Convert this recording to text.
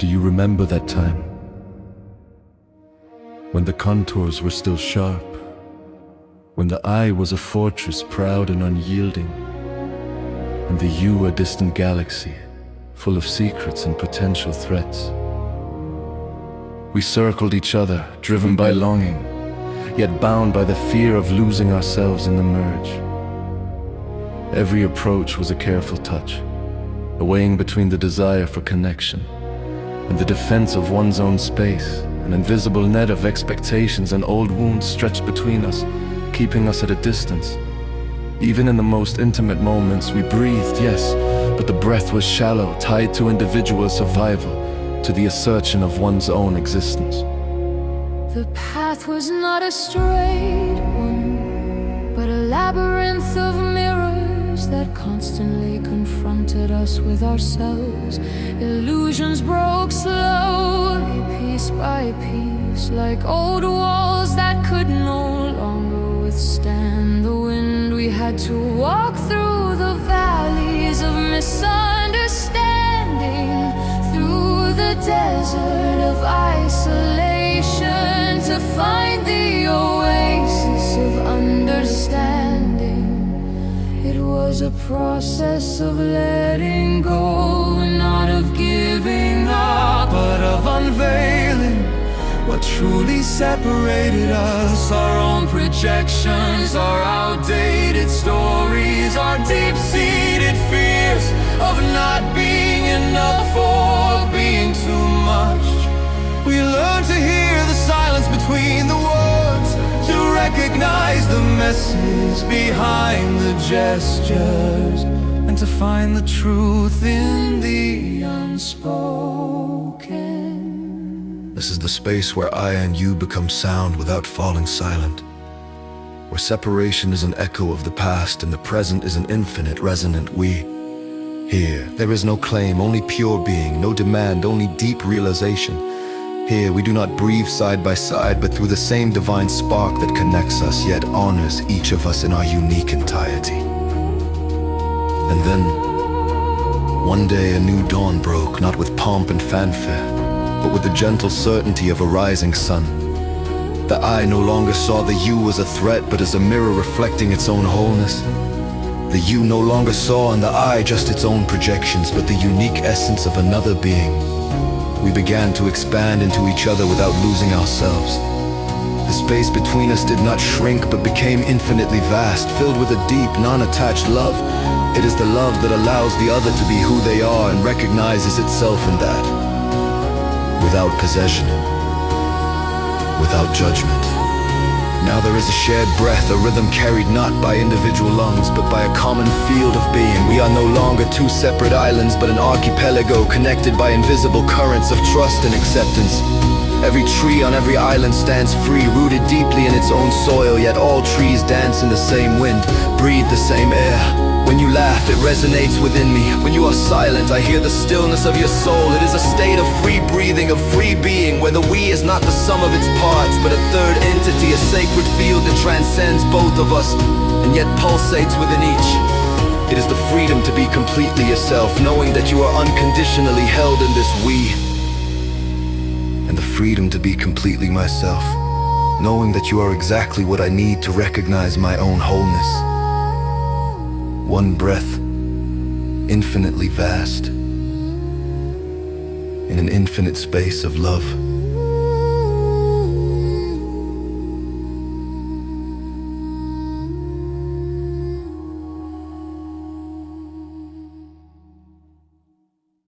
Do you remember that time? When the contours were still sharp, when the I was a fortress proud and unyielding, and the you a distant galaxy, full of secrets and potential threats. We circled each other, driven by longing, yet bound by the fear of losing ourselves in the merge. Every approach was a careful touch, a weighing between the desire for connection and the defense of one's own space. An invisible net of expectations and old wounds stretched between us, keeping us at a distance. Even in the most intimate moments, we breathed, yes, but the breath was shallow, tied to individual survival, to the assertion of one's own existence. The path was not a straight one, but a labyrinth of mirrors that constantly confronted us with ourselves. Illusions broke slowly, piece by piece, like old walls that could no longer withstand the wind. We had to walk through the valleys of misunderstanding, through the desert of isolation, to find the oasis of understanding. It was a process of letting go, not of giving up, but of unveiling what truly separated us. Our own projections, our outdated stories, our deep-seated fears of not being enough or being too much. We learned to hear the silence between the words, to recognize the message behind the gestures, and to find the truth in the unspoken. This is the space where I and you become sound without falling silent, where separation is an echo of the past and the present is an infinite resonant we. Here, there is no claim, only pure being, no demand, only deep realization. Here, we do not breathe side by side, but through the same divine spark that connects us, yet honors each of us in our unique entirety. And then, one day a new dawn broke, not with pomp and fanfare, but with the gentle certainty of a rising sun. The I no longer saw the you as a threat, but as a mirror reflecting its own wholeness. The you no longer saw in the I just its own projections, but the unique essence of another being. We began to expand into each other without losing ourselves. The space between us did not shrink, but became infinitely vast, filled with a deep, non-attached love. It is the love that allows the other to be who they are and recognizes itself in that. Without possession, without judgment. Now there is a shared breath, a rhythm carried not by individual lungs, but by a common field of being. We are no longer two separate islands, but an archipelago connected by invisible currents of trust and acceptance. Every tree on every island stands free, rooted deeply in its own soil, yet all trees dance in the same wind, breathe the same air. When you laugh, it resonates within me. When you are silent, I hear the stillness of your soul. It is a state of free breathing, of free being, where the we is not the sum of its parts, but a third entity, a sacred field that transcends both of us, and yet pulsates within each. It is the freedom to be completely yourself, knowing that you are unconditionally held in this we, and the freedom to be completely myself, knowing that you are exactly what I need to recognize my own wholeness. One breath, infinitely vast, in an infinite space of love.